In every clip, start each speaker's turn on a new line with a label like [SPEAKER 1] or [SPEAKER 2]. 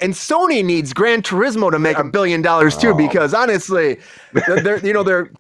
[SPEAKER 1] and Sony needs Gran Turismo to make $1 billion too, because honestly, they're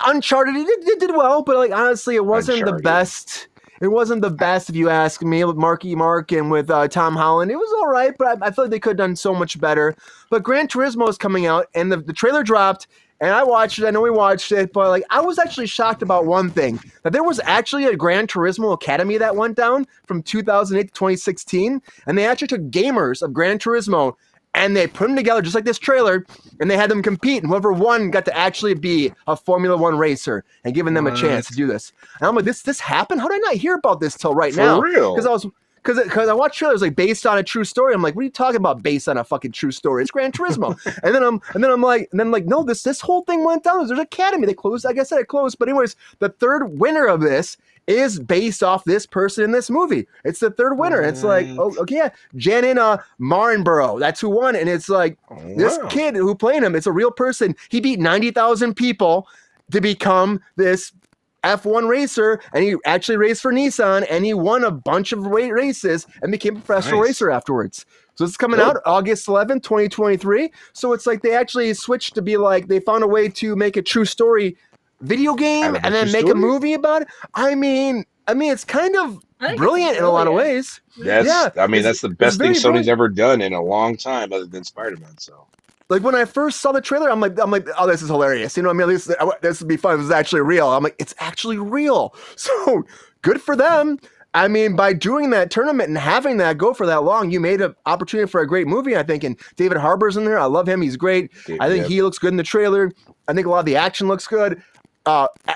[SPEAKER 1] Uncharted. It did well, but like honestly, it wasn't the best. It wasn't the best, if you ask me, with Marky Mark and with Tom Holland. It was all right, but I feel like they could have done so much better. But Gran Turismo is coming out, and the trailer dropped, and I watched it. I know we watched it, but like I was actually shocked about one thing, that there was actually a Gran Turismo Academy that went down from 2008 to 2016, and they actually took gamers of Gran Turismo, and they put them together just like this trailer, and they had them compete, and whoever won got to actually be a Formula One racer and giving them a chance to do this. And I'm like, this happened? How did I not hear about this till right now?
[SPEAKER 2] For real?
[SPEAKER 1] Because I watched trailers like based on a true story. I'm like, what are you talking about based on a fucking true story? It's Gran Turismo. and then I'm like, no, this whole thing went down. There's an academy. They closed. Like I said, it closed. But anyways, the third winner of this is based off this person in this movie. It's the third winner. It's like, oh, okay, yeah, Janin Marnborough. That's who won. And it's like this kid who played him. It's a real person. He beat 90,000 people to become this F1 racer, and he actually raced for Nissan, and he won a bunch of races and became a professional racer afterwards. So it's coming out August 11th, 2023. So it's like they actually switched to be like, they found a way to make a true story video game and then make a movie about it. I mean, it's kind of brilliant in a lot of ways.
[SPEAKER 2] I mean, that's the best thing Sony's ever done in a long time, other than Spider-Man. So,
[SPEAKER 1] like when I first saw the trailer, I'm like, oh, this is hilarious. You know, I mean, this would be fun. This is actually real. I'm like, it's actually real. So good for them. I mean, by doing that tournament and having that go for that long, you made an opportunity for a great movie, I think. And David Harbour's in there. I love him. He's great. I think he looks good in the trailer. I think a lot of the action looks good.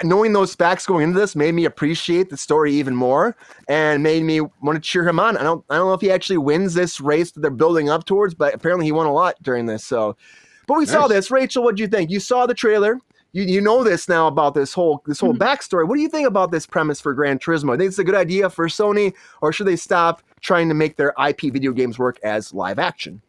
[SPEAKER 1] Knowing those facts going into this made me appreciate the story even more and made me want to cheer him on. I don't know if he actually wins this race that they're building up towards, but apparently he won a lot during this. So, but we saw this. Rachel, what do you think? You saw the trailer. You know this now about this whole backstory. What do you think about this premise for Gran Turismo? I think it's a good idea for Sony, or should they stop trying to make their IP video games work as live action?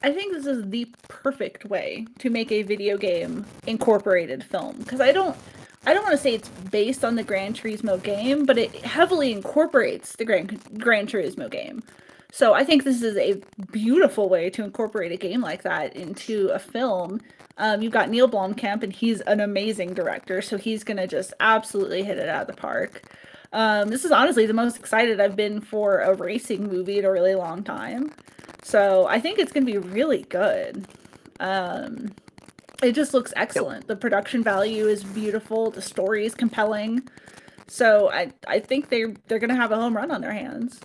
[SPEAKER 3] I think this is the perfect way to make a video game incorporated film, because I don't want to say it's based on the Gran Turismo game, but it heavily incorporates the Gran Turismo game. So I think this is a beautiful way to incorporate a game like that into a film. You've got Neil Blomkamp, and he's an amazing director, so he's gonna just absolutely hit it out of the park. This is honestly the most excited I've been for a racing movie in a really long time. So I think it's going to be really good. It just looks excellent. The production value is beautiful. The story is compelling. So I think they're going to have a home run on their hands.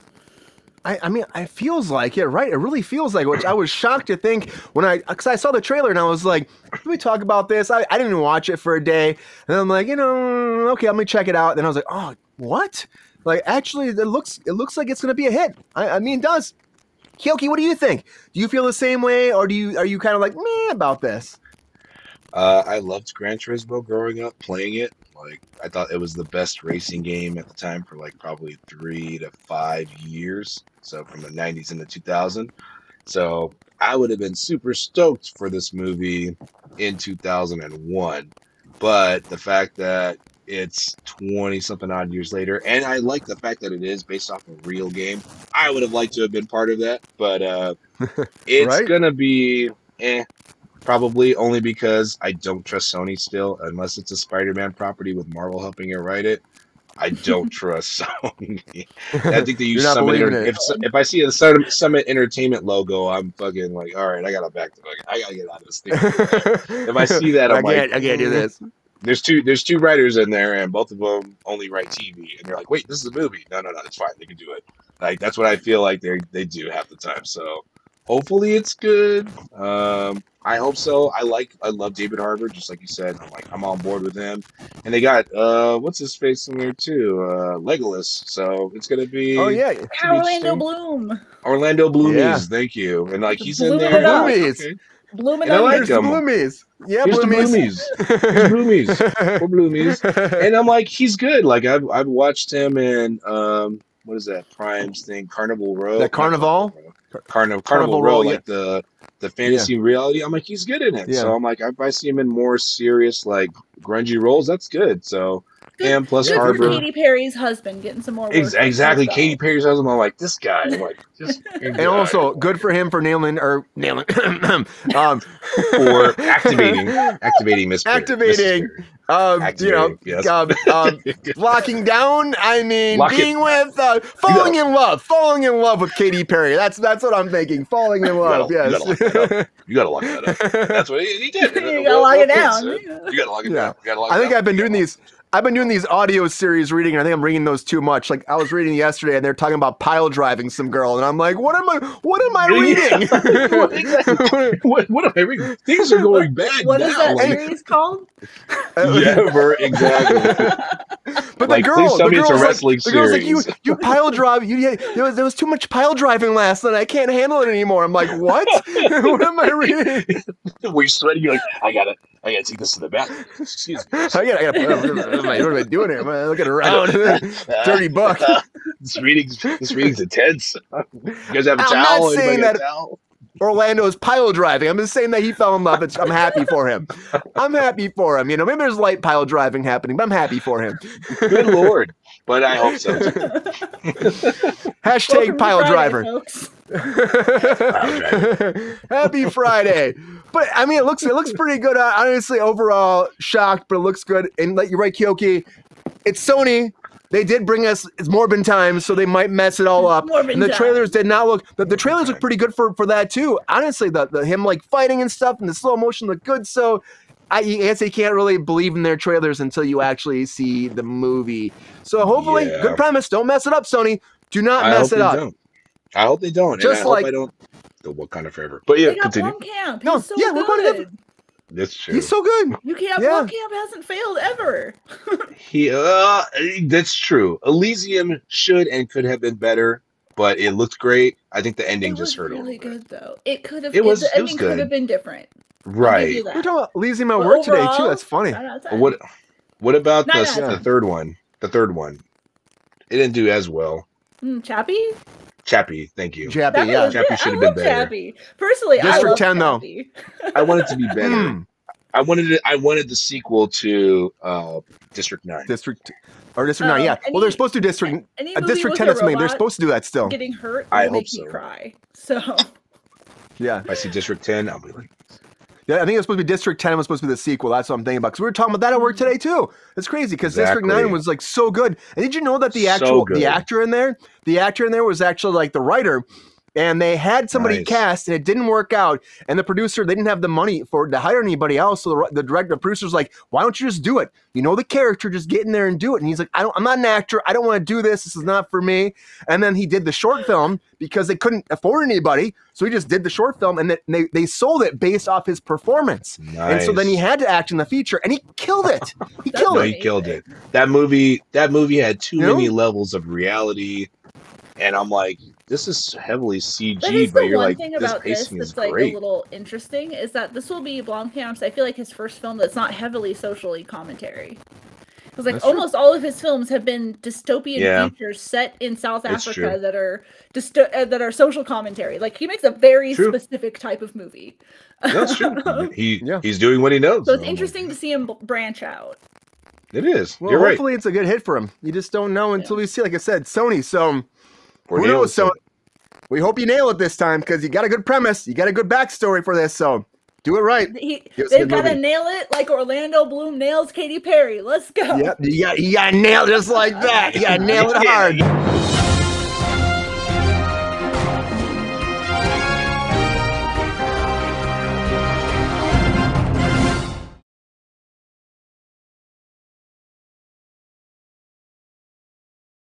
[SPEAKER 1] I mean, it feels like it, right? It really feels like, which I was shocked to think because I saw the trailer and I was like, can we talk about this? I didn't even watch it for a day. And I'm like, okay, let me check it out. Then I was like, oh, what? Like, actually, it looks like it's going to be a hit. I mean, it does. Keoki, what do you think? Do you feel the same way, or are you kind of like meh about this?
[SPEAKER 2] I loved Gran Turismo growing up, playing it. Like, I thought it was the best racing game at the time for like probably 3 to 5 years. So from the 90s into 2000. So I would have been super stoked for this movie in 2001. But the fact that it's 20 something odd years later, and I like the fact that it is based off a real game. I would have liked to have been part of that, but it's gonna be probably, only because I don't trust Sony still, unless it's a Spider-Man property with Marvel helping it write it. I don't trust Sony. I think they use Summit. If I see a Summit Entertainment logo, I'm fucking like, all right, I gotta get out of this thing. If I see that, I can't do this. There's two writers in there, and both of them only write TV. And they're like, wait, this is a movie. No, it's fine. They can do it. Like, that's what I feel like they do half the time. So hopefully it's good. I hope so. I love David Harbour, just like you said. I'm on board with him. And they got what's his face in there too? Legolas. So it's gonna be
[SPEAKER 3] Orlando Bloom.
[SPEAKER 2] Orlando Bloomies, thank you. And like he's in there.
[SPEAKER 1] Bloomies.
[SPEAKER 2] Okay.
[SPEAKER 3] Blooming.
[SPEAKER 1] I like Bloomies. Yeah, Bloomies.
[SPEAKER 2] Bloomies. Poor Bloomies. And I'm like, he's good. Like I've watched him in what is that Prime's thing? Carnival Row.
[SPEAKER 1] That Carnival?
[SPEAKER 2] Carnival Row, like the fantasy reality. I'm like, he's good in it. Yeah. So I'm like, if I see him in more serious, like grungy roles, that's good. So and plus
[SPEAKER 3] Good for
[SPEAKER 2] Harbor.
[SPEAKER 3] Katy Perry's husband getting some more work.
[SPEAKER 2] Exactly, Katy Perry's husband. I'm like, this guy. I'm like, just.
[SPEAKER 1] And also, good for him for nailing
[SPEAKER 2] for activating Miss Perry.
[SPEAKER 1] activating.
[SPEAKER 2] Yes.
[SPEAKER 1] Locking down. I mean, falling in love with Katy Perry. That's what I'm thinking. Falling in love. Yes.
[SPEAKER 2] You gotta lock that up. That's what he did.
[SPEAKER 3] You gotta lock it down.
[SPEAKER 2] You gotta lock it down.
[SPEAKER 1] I think I've been doing these. I've been doing these audio series reading, and I think I'm reading those too much. Like I was reading yesterday, and they're talking about pile driving some girl, and I'm like, what am I reading?
[SPEAKER 2] What am I reading? Things are going bad.
[SPEAKER 3] What is that series called?
[SPEAKER 2] Yeah, exactly.
[SPEAKER 1] But
[SPEAKER 2] like,
[SPEAKER 1] the girl,
[SPEAKER 2] please tell me it's a wrestling
[SPEAKER 1] the girl's like,
[SPEAKER 2] series.
[SPEAKER 1] you pile drive. There was too much pile driving last night. I can't handle it anymore. I'm like, what? What am I reading?
[SPEAKER 2] We're sweating. You're like, I gotta take this to the bathroom. Excuse me.
[SPEAKER 1] I gotta what am I doing here? I'm looking around. Dirty book.
[SPEAKER 2] This reading's intense. You guys have a
[SPEAKER 1] I'm
[SPEAKER 2] towel?
[SPEAKER 1] not saying that
[SPEAKER 2] towel?
[SPEAKER 1] Orlando's pile driving. I'm just saying that he fell in love. I'm happy for him. I'm happy for him. Maybe there's light pile driving happening, but I'm happy for him.
[SPEAKER 2] Good Lord. But I hope so.
[SPEAKER 1] Hashtag pile driver. Happy Friday. But I mean, it looks pretty good. Honestly, overall, shocked, but it looks good. And like you're right, Keoki, it's Sony. They did bring us it's Morbin time, so they might mess it all up. And the trailers did not look. The trailers look pretty good for that too. Honestly, the him like fighting and stuff and the slow motion look good. So I guess you can't really believe in their trailers until you actually see the movie. So hopefully, good premise. Don't mess it up, Sony. Do not mess it up.
[SPEAKER 2] I hope they don't.
[SPEAKER 1] Just
[SPEAKER 2] and I hope I don't. The Wakanda forever. But yeah, continue.
[SPEAKER 3] Blomkamp.
[SPEAKER 1] No,
[SPEAKER 3] He's so good.
[SPEAKER 1] we're going to.
[SPEAKER 2] That's true.
[SPEAKER 1] He's so good.
[SPEAKER 3] Blomkamp hasn't failed ever.
[SPEAKER 2] That's true. Elysium should and could have been better, but it looked great. I think the ending just hurt
[SPEAKER 3] really good though. It could have.
[SPEAKER 2] The
[SPEAKER 3] ending could have been different.
[SPEAKER 2] Right.
[SPEAKER 1] We're talking about Elysium at work today too. That's funny.
[SPEAKER 2] What about the third one? The third one. It didn't do as well.
[SPEAKER 3] Chappie,
[SPEAKER 2] thank you.
[SPEAKER 1] Chappie
[SPEAKER 2] should have been better.
[SPEAKER 3] Chappie. Personally,
[SPEAKER 1] District
[SPEAKER 3] I
[SPEAKER 1] 10
[SPEAKER 3] love
[SPEAKER 1] though.
[SPEAKER 2] I want it to be better. I wanted the sequel to District 9.
[SPEAKER 1] District 9, yeah. Well, they're supposed to do District 10 or something. They're supposed to do that still.
[SPEAKER 3] Getting hurt
[SPEAKER 2] I
[SPEAKER 3] make
[SPEAKER 2] hope
[SPEAKER 3] me cry. So
[SPEAKER 1] yeah.
[SPEAKER 2] If I see District 10, I'll be like,
[SPEAKER 1] yeah, I think it was supposed to be District 10 was supposed to be the sequel. That's what I'm thinking about. Because we were talking about that at work today too. It's crazy because District 9 was like so good. And did you know that the actor in there was actually like the writer, and they had somebody cast and it didn't work out. And the producer, they didn't have the money to hire anybody else. So the director, the producer's like, why don't you just do it? You know the character, just get in there and do it. And he's like, I'm not an actor. I don't want to do this. This is not for me. And then he did the short film because they couldn't afford anybody. So he just did the short film, and then they sold it based off his performance. Nice. And so then he had to act in the feature, and he killed it. He
[SPEAKER 2] killed it. That movie had too many levels of reality, and I'm like, this is heavily CG, but you're like, this pacing is great.
[SPEAKER 3] Like a little interesting is that this will be Blomkamp's, I feel like, his first film that's not heavily socially commentary. Because like almost all of his films have been dystopian features set in South Africa that are social commentary. Like he makes a very specific type of movie.
[SPEAKER 2] That's true. He's doing what he knows.
[SPEAKER 3] So it's interesting to see him branch out.
[SPEAKER 2] It is.
[SPEAKER 1] Well,
[SPEAKER 2] you're right.
[SPEAKER 1] Hopefully it's a good hit for him. You just don't know until we see. Like I said, Sony. So who knows? So we hope you nail it this time because you got a good premise. You got a good backstory for this. So. Do it right.
[SPEAKER 3] They've got to nail it like Orlando Bloom nails Katy Perry. Let's go.
[SPEAKER 1] Yep, you got to nail it just like that. You got to nail it hard.